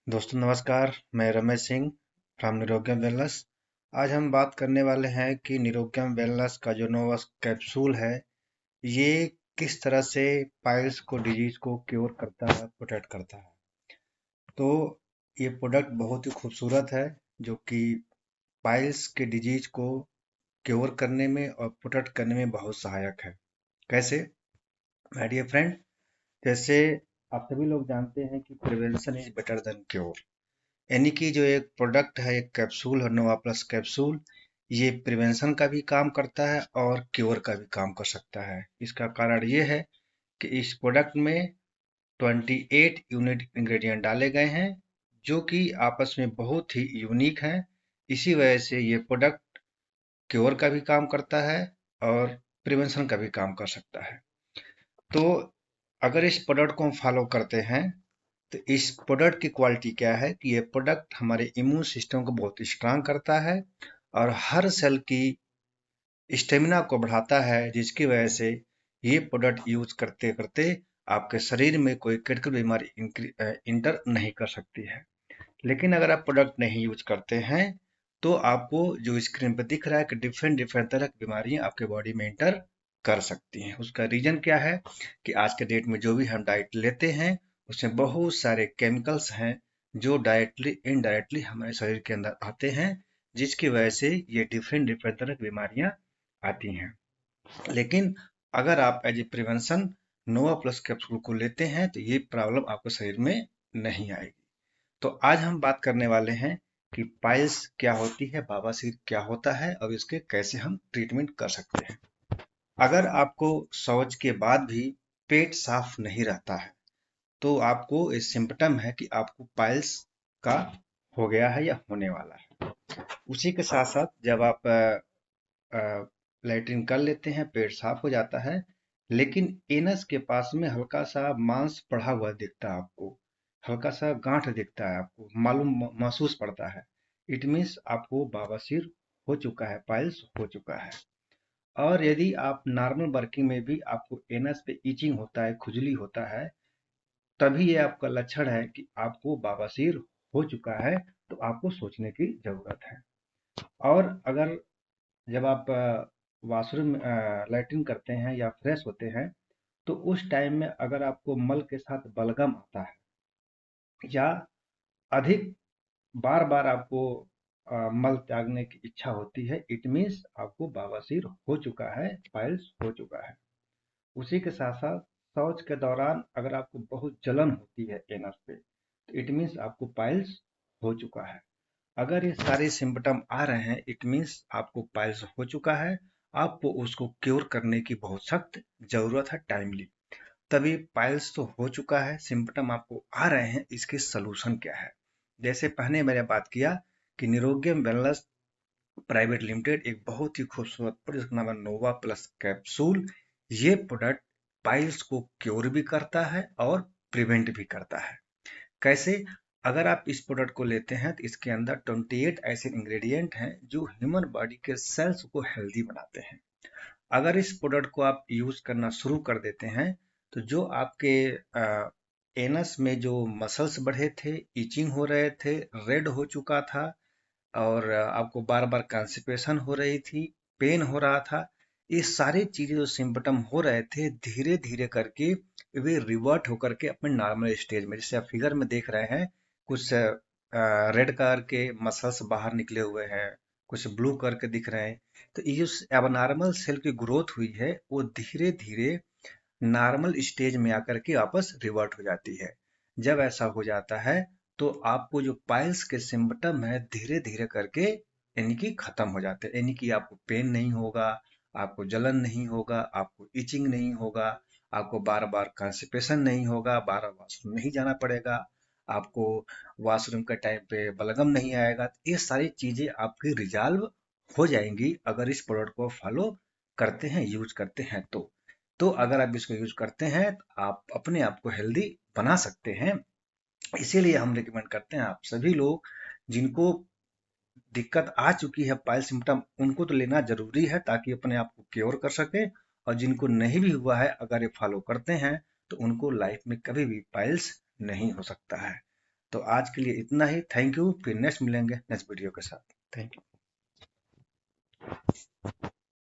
दोस्तों नमस्कार। मैं रमेश सिंह फ्रॉम निरोग्यम वेलनेस। आज हम बात करने वाले हैं कि निरोग्यम वेलनेस का जो नोवा कैप्सूल है ये किस तरह से पाइल्स को डिजीज को क्योर करता है, प्रोटेक्ट करता है। तो ये प्रोडक्ट बहुत ही खूबसूरत है जो कि पाइल्स के डिजीज को क्योर करने में और प्रोटेक्ट करने में बहुत सहायक है। कैसे? माय डियर फ्रेंड, जैसे आप सभी लोग जानते हैं कि prevention is better than cure. यानी कि जो एक प्रोडक्ट है, एक कैप्सूल है नोवा प्लस कैप्सूल, ये प्रिवेंशन का भी काम करता है और क्योर का भी काम कर सकता है। इसका कारण ये है कि इस प्रोडक्ट में 28 यूनिक इंग्रेडिएंट डाले गए हैं जो कि आपस में बहुत ही यूनिक हैं। इसी वजह से ये प्रोडक्ट क्योर का भी काम करता है और प्रिवेंशन का भी काम कर सकता है। तो अगर इस प्रोडक्ट को हम फॉलो करते हैं तो इस प्रोडक्ट की क्वालिटी क्या है कि ये प्रोडक्ट हमारे इम्यून सिस्टम को बहुत स्ट्रांग करता है और हर सेल की स्टेमिना को बढ़ाता है, जिसकी वजह से ये प्रोडक्ट यूज करते करते आपके शरीर में कोई क्रिटिकल बीमारी इंटर नहीं कर सकती है। लेकिन अगर आप प्रोडक्ट नहीं यूज करते हैं तो आपको जो स्क्रीन पर दिख रहा है कि डिफरेंट डिफरेंट तरह की बीमारियां आपके बॉडी में इंटर कर सकती हैं। उसका रीजन क्या है कि आज के डेट में जो भी हम डाइट लेते हैं उसमें बहुत सारे केमिकल्स हैं जो डायरेक्टली इनडायरेक्टली हमारे शरीर के अंदर आते हैं, जिसकी वजह से ये डिफरेंट डिफरेंट तरह की बीमारियां आती हैं। लेकिन अगर आप as a prevention Nova plus capsule को लेते हैं तो ये प्रॉब्लम आपके शरीर में नहीं आएगी। तो आज हम बात करने वाले हैं कि पाइल्स क्या होती है, बवासीर क्या होता है और इसके कैसे हम ट्रीटमेंट कर सकते हैं। अगर आपको शौच के बाद भी पेट साफ नहीं रहता है तो आपको ये सिम्पटम है कि आपको पाइल्स का हो गया है या होने वाला है। उसी के साथ साथ जब आप लैट्रिन कर लेते हैं, पेट साफ हो जाता है, लेकिन एनस के पास में हल्का सा मांस पड़ा हुआ दिखता है आपको, हल्का सा गांठ दिखता है आपको, मालूम महसूस पड़ता है। इट मीन्स आपको बवासीर हो चुका है, पाइल्स हो चुका है। और यदि आप नॉर्मल वर्किंग में भी आपको एनस पे इचिंग होता है, खुजली होता है, तभी ये आपका लक्षण है कि आपको बवासीर हो चुका है। तो आपको सोचने की जरूरत है। और अगर जब आप वॉशरूम लैट्रिन करते हैं या फ्रेश होते हैं तो उस टाइम में अगर आपको मल के साथ बलगम आता है या अधिक बार बार आपको मल त्यागने की इच्छा होती है, इट मीन्स आपको बवासीर हो चुका है, पाइल्स हो चुका है। उसी के साथ साथ शौच के दौरान अगर आपको बहुत जलन होती है एनस पे तो इट मीन्स आपको पाइल्स हो चुका है। अगर ये सारे सिम्पटम आ रहे हैं इट मीन्स आपको पाइल्स हो चुका है। आपको उसको क्योर करने की बहुत सख्त जरूरत है, टाइमली। तभी पाइल्स तो हो चुका है, सिम्पटम आपको आ रहे हैं, इसके सलूशन क्या है। जैसे पहले मैंने बात किया कि निरोग्यम वेलनेस प्राइवेट लिमिटेड एक बहुत ही खूबसूरत प्रोडक्ट नाम है नोवा प्लस कैप्सूल। ये प्रोडक्ट पाइल्स को क्योर भी करता है और प्रिवेंट भी करता है। कैसे? अगर आप इस प्रोडक्ट को लेते हैं तो इसके अंदर 28 ऐसे इंग्रेडिएंट हैं जो ह्यूमन बॉडी के सेल्स को हेल्दी बनाते हैं। अगर इस प्रोडक्ट को आप यूज करना शुरू कर देते हैं तो जो आपके एनस में जो मसल्स बढ़े थे, इचिंग हो रहे थे, रेड हो चुका था और आपको बार बार कॉन्स्टिपेशन हो रही थी, पेन हो रहा था, ये सारी चीजें जो सिम्पटम हो रहे थे धीरे धीरे करके वे रिवर्ट होकर के अपने नॉर्मल स्टेज में, जैसे आप फिगर में देख रहे हैं, कुछ रेड कलर के मसल्स बाहर निकले हुए हैं, कुछ ब्लू कलर के दिख रहे हैं। तो ये जो एबनॉर्मल सेल की ग्रोथ हुई है वो धीरे धीरे नॉर्मल स्टेज में आकर के वापस रिवर्ट हो जाती है। जब ऐसा हो जाता है तो आपको जो पाइल्स के सिम्पटम है धीरे धीरे करके यानी कि खत्म हो जाते हैं। यानी कि आपको पेन नहीं होगा, आपको जलन नहीं होगा, आपको इचिंग नहीं होगा, आपको बार बार कॉन्स्टिपेशन नहीं होगा, बार बार वॉशरूम नहीं जाना पड़ेगा, आपको वॉशरूम के टाइम पे बलगम नहीं आएगा। ये सारी चीजें आपकी रिजॉल्व हो जाएंगी अगर इस प्रोडक्ट को फॉलो करते हैं, यूज करते हैं तो अगर आप इसको यूज करते हैं तो आप अपने आप को हेल्दी बना सकते हैं। इसीलिए हम रिकमेंड करते हैं आप सभी लोग जिनको दिक्कत आ चुकी है पाइल सिम्टम, उनको तो लेना जरूरी है ताकि अपने आप को क्योर कर सके। और जिनको नहीं भी हुआ है अगर ये फॉलो करते हैं तो उनको लाइफ में कभी भी पाइल्स नहीं हो सकता है। तो आज के लिए इतना ही। थैंक यू, फिर नेक्स्ट मिलेंगे नेक्स्ट वीडियो के साथ। Thank you.